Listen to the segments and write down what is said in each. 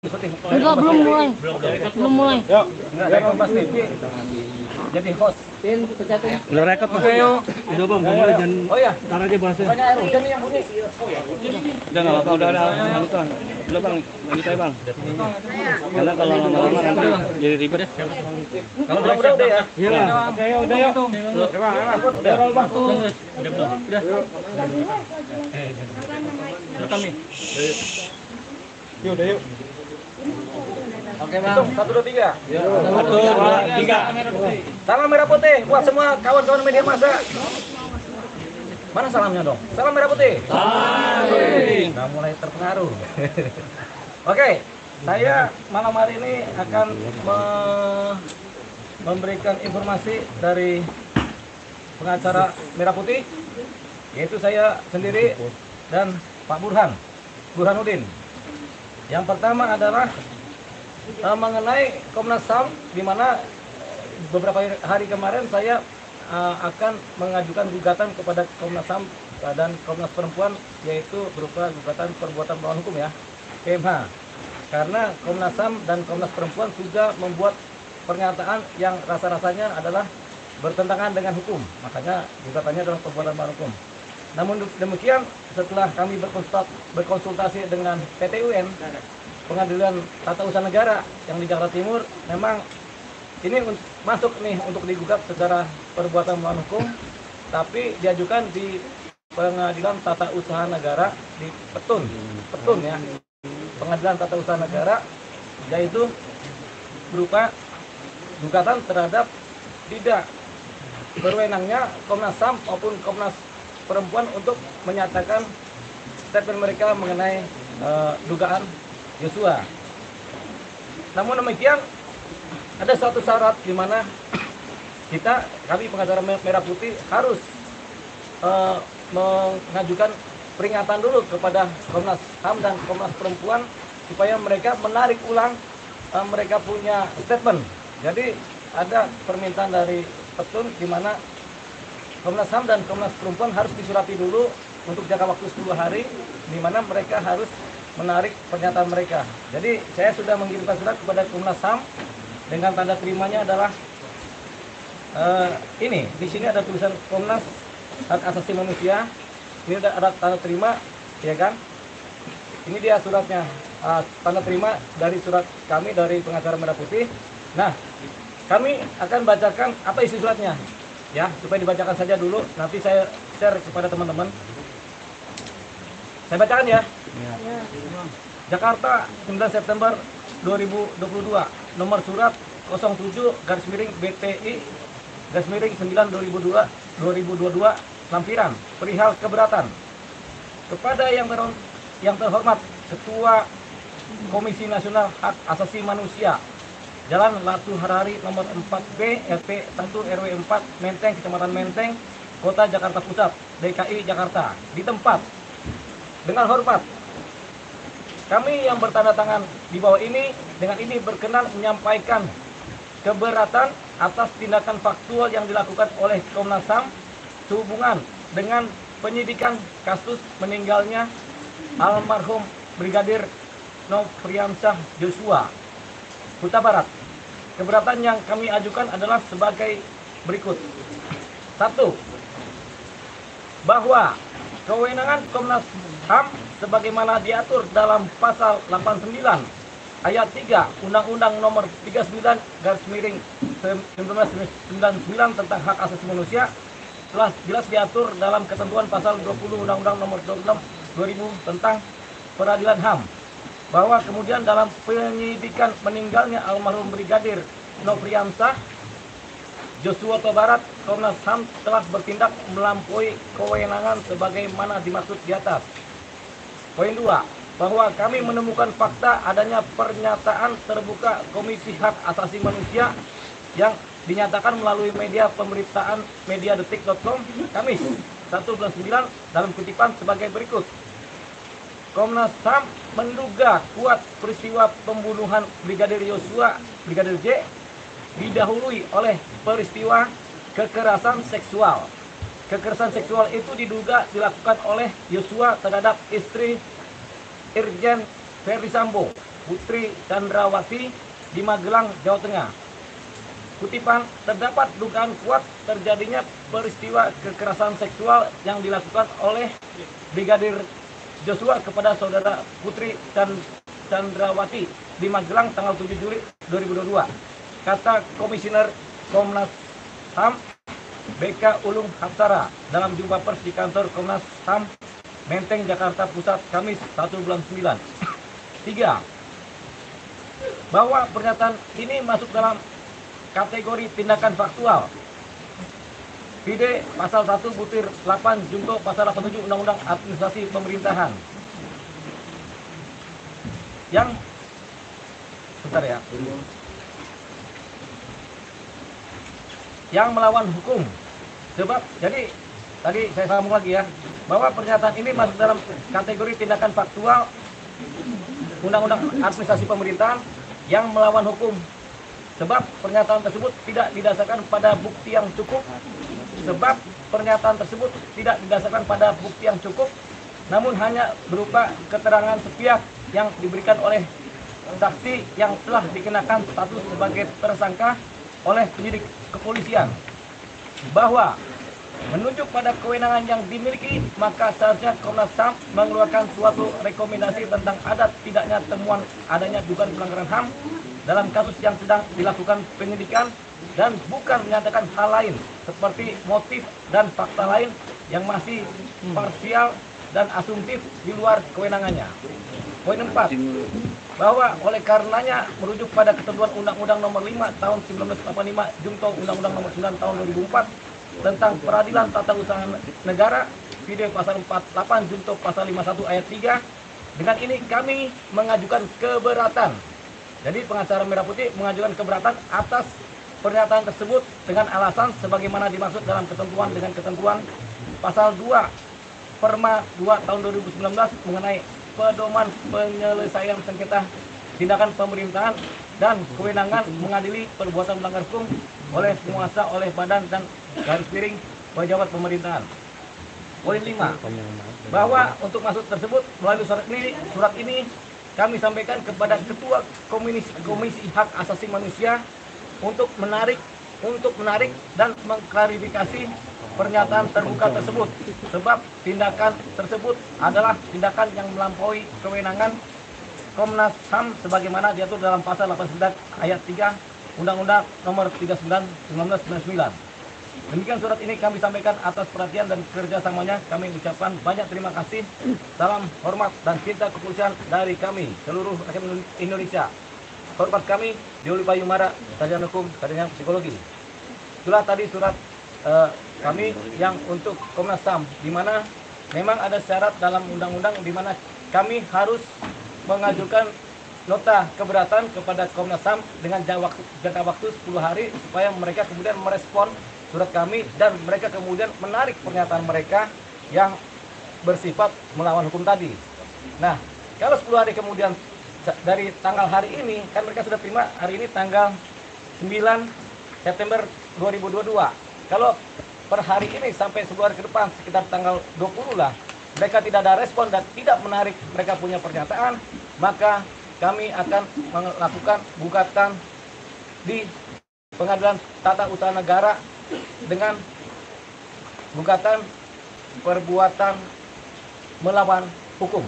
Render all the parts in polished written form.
Enggak, belum mulai. Belum mulai. Yuk, enggak Kompas TV. Jadi host. Udah rekod Mas. Ayo. Udah Bang, mulai jangan. Oh ya, Tar aja bahasnya. banyak air hujan nih yang bunyi. Udah enggak apa-apa, udah ada lanjutan. Udah Bang, lanjut aja Bang. Karena kalau lama-lama nanti jadi ribet ya. Kalau udah ya. Iya Bang. Oke, udah yuk. Udah roll Bang. Udah. Rekam nih. Yuk, udah yuk. Oke Bang. 1, 2, 3. 1, 2, 3. Salam merah putih buat semua kawan-kawan media massa. Mana salamnya dong? Salam merah putih. Salam. Udah mulai terpengaruh. Oke, saya malam hari ini akan memberikan informasi dari pengacara Merah Putih, yaitu saya sendiri dan Pak Burhanuddin. Yang pertama adalah mengenai Komnas HAM, di mana beberapa hari kemarin saya akan mengajukan gugatan kepada Komnas HAM dan Komnas Perempuan, yaitu berupa gugatan perbuatan melawan hukum ya, KMH. Karena Komnas HAM dan Komnas Perempuan sudah membuat pernyataan yang rasa-rasanya adalah bertentangan dengan hukum, makanya gugatannya adalah perbuatan melawan hukum. Namun demikian, setelah kami berkonsultasi dengan PT UN, Pengadilan Tata Usaha Negara yang di Jakarta Timur, memang ini masuk nih untuk digugat secara perbuatan melawan hukum, tapi diajukan di Pengadilan Tata Usaha Negara di Petun ya, Pengadilan Tata Usaha Negara, yaitu berupa gugatan terhadap tidak berwenangnya Komnas HAM maupun Komnas Perempuan untuk menyatakan statement mereka mengenai dugaan Yosua. Namun demikian, ada suatu syarat di mana kami pengacara Merah Putih harus mengajukan peringatan dulu kepada Komnas HAM dan Komnas Perempuan supaya mereka menarik ulang mereka punya statement. Jadi ada permintaan dari Petun di mana Komnas HAM dan Komnas Perempuan harus disurati dulu untuk jangka waktu 10 hari, di mana mereka harus menarik pernyataan mereka. Jadi saya sudah mengirimkan surat kepada Komnas HAM dengan tanda terimanya adalah ini. Di sini ada tulisan Komnas Hak Asasi Manusia. Ini ada tanda terima, ya kan? Ini dia suratnya, tanda terima dari surat kami dari pengacara Merah Putih. Nah, kami akan bacakan apa isi suratnya, ya, supaya dibacakan saja dulu. Nanti saya share kepada teman-teman. Saya bacakan ya. Jakarta, 9 September 2022, nomor surat 07-BTI-9/2022 lampiran perihal keberatan kepada yang terhormat Ketua Komisi Nasional Hak Asasi Manusia Jalan Latu Harari nomor 4B RT 1 RW 4 Menteng, Kecamatan Menteng, Kota Jakarta Pusat, DKI Jakarta, di tempat. Dengan hormat, kami yang bertanda tangan di bawah ini dengan ini berkenan menyampaikan keberatan atas tindakan faktual yang dilakukan oleh Komnas HAM sehubungan dengan penyidikan kasus meninggalnya almarhum Brigadir Nofriansyah Joshua Huta Barat. Keberatan yang kami ajukan adalah sebagai berikut. 1. Bahwa kewenangan Komnas HAM sebagaimana diatur dalam pasal 89 ayat 3 Undang-Undang nomor 39/1999 tentang hak asasi manusia telah jelas diatur dalam ketentuan pasal 20 Undang-Undang nomor 26 2000 tentang peradilan HAM, bahwa kemudian dalam penyidikan meninggalnya almarhum Brigadir Nofriansyah Joshua Huta Barat, Komnas HAM telah bertindak melampaui kewenangan sebagaimana dimaksud di atas. Poin 2, bahwa kami menemukan fakta adanya pernyataan terbuka Komisi Hak Asasi Manusia yang dinyatakan melalui media pemberitaan mediadetik.com Kamis 1/9 dalam kutipan sebagai berikut. Komnas HAM menduga kuat peristiwa pembunuhan Brigadir Yosua, Brigadir J, didahului oleh peristiwa kekerasan seksual. Kekerasan seksual itu diduga dilakukan oleh Yosua terhadap istri Irjen Ferdi Sambo, Putri Chandrawati di Magelang, Jawa Tengah. Kutipan, terdapat dugaan kuat terjadinya peristiwa kekerasan seksual yang dilakukan oleh Brigadir Joshua kepada saudara Putri Chandrawati di Magelang tanggal 7 Juli 2022. Kata Komisioner Komnas HAM BK Ulung Hapsara dalam jumpa pers di kantor Komnas HAM Menteng, Jakarta Pusat, Kamis 1/9. 3. Bahwa pernyataan ini masuk dalam kategori tindakan faktual. Pide pasal 1 butir 8 junto pasal 87 Undang-Undang Administrasi Pemerintahan. Yang bentar ya. Yang melawan hukum. Sebab jadi tadi saya sambung lagi ya, bahwa pernyataan ini masuk dalam kategori tindakan faktual Undang-Undang Administrasi Pemerintahan yang melawan hukum. Sebab pernyataan tersebut tidak didasarkan pada bukti yang cukup. Sebab pernyataan tersebut tidak didasarkan pada bukti yang cukup, namun hanya berupa keterangan sepihak yang diberikan oleh saksi yang telah dikenakan status sebagai tersangka oleh penyidik kepolisian. Bahwa menunjuk pada kewenangan yang dimiliki, maka seharusnya Komnas HAM mengeluarkan suatu rekomendasi tentang ada tidaknya temuan adanya dugaan pelanggaran HAM dalam kasus yang sedang dilakukan penyidikan, dan bukan menyatakan hal lain seperti motif dan fakta lain yang masih parsial dan asumtif di luar kewenangannya. Poin 4. Bahwa oleh karenanya merujuk pada ketentuan Undang-Undang Nomor 5 Tahun 1985 junto Undang-Undang Nomor 9 Tahun 2004 tentang Peradilan Tata Usaha Negara, video pasal 48 junto pasal 51 ayat 3. Dengan ini kami mengajukan keberatan. Jadi pengacara Merah Putih mengajukan keberatan atas pernyataan tersebut dengan alasan sebagaimana dimaksud dalam ketentuan pasal 2 Perma 2 tahun 2019 mengenai pedoman penyelesaian sengketa tindakan pemerintahan dan kewenangan mengadili perbuatan melanggar hukum oleh penguasa, oleh badan dan garis miring pejabat pemerintahan. Poin 5. Bahwa untuk maksud tersebut melalui surat ini kami sampaikan kepada Ketua Komisi Hak Asasi Manusia untuk menarik dan mengklarifikasi pernyataan terbuka tersebut, sebab tindakan tersebut adalah tindakan yang melampaui kewenangan Komnas HAM sebagaimana diatur dalam pasal 89 ayat 3 Undang-Undang Nomor 39 1999. Demikian surat ini kami sampaikan atas perhatian dan kerjasamanya. Kami ucapkan banyak terima kasih. Salam hormat dan cinta kepolisian dari kami seluruh rakyat Indonesia. Hormat kami, Dioli Payumara, sarjana hukum, sarjana psikologi. Itulah tadi surat kami yang untuk Komnas HAM, di mana memang ada syarat dalam undang-undang di mana kami harus mengajukan nota keberatan kepada Komnas HAM dengan jangka waktu 10 hari supaya mereka kemudian merespon surat kami dan mereka kemudian menarik pernyataan mereka yang bersifat melawan hukum tadi. Nah, kalau 10 hari kemudian dari tanggal hari ini, kan mereka sudah terima hari ini tanggal 9 September 2022. Kalau per hari ini sampai 10 hari ke depan sekitar tanggal 20 lah, mereka tidak ada respon dan tidak menarik mereka punya pernyataan, maka kami akan melakukan gugatan di Pengadilan Tata Usaha Negara dengan gugatan perbuatan melawan hukum.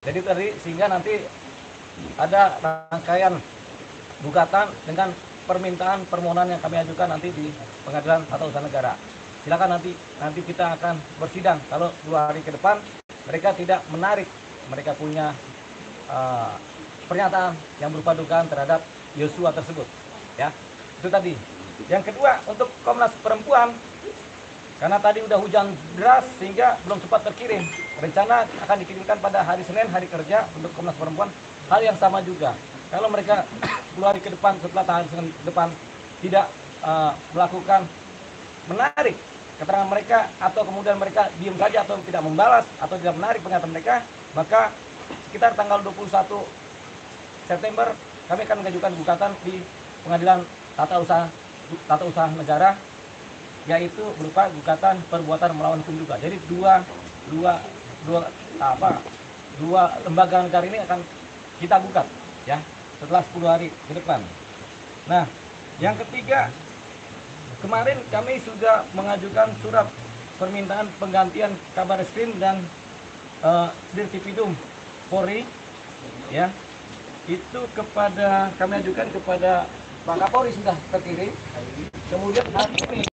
Jadi tadi sehingga nanti ada rangkaian gugatan dengan permintaan permohonan yang kami ajukan nanti di Pengadilan Tata Usaha Negara. Silakan nanti kita akan bersidang kalau 2 hari ke depan mereka tidak menarik mereka punya pernyataan yang berupa dugaan terhadap Yosua tersebut. Ya, itu tadi. Yang kedua, untuk Komnas Perempuan, karena tadi udah hujan deras sehingga belum sempat terkirim. Rencana akan dikirimkan pada hari Senin, hari kerja untuk Komnas Perempuan. Hal yang sama juga. Kalau mereka 10 hari ke depan setelah hari Senin ke depan tidak melakukan menarik keterangan mereka atau kemudian mereka diam saja atau tidak membalas atau tidak menarik pernyataan mereka, maka sekitar tanggal 21 September kami akan mengajukan gugatan di Pengadilan Tata Usaha Negara, yaitu berupa gugatan perbuatan melawan hukum juga. Jadi dua dua lembaga negara ini akan kita gugat ya setelah 10 hari ke depan. Nah, yang ketiga, kemarin kami sudah mengajukan surat permintaan penggantian Kabar Eskrim dan Dirtipidum Polri ya. Itu kami ajukan kepada Pak Kapolri sudah terkirim. Kemudian hari ini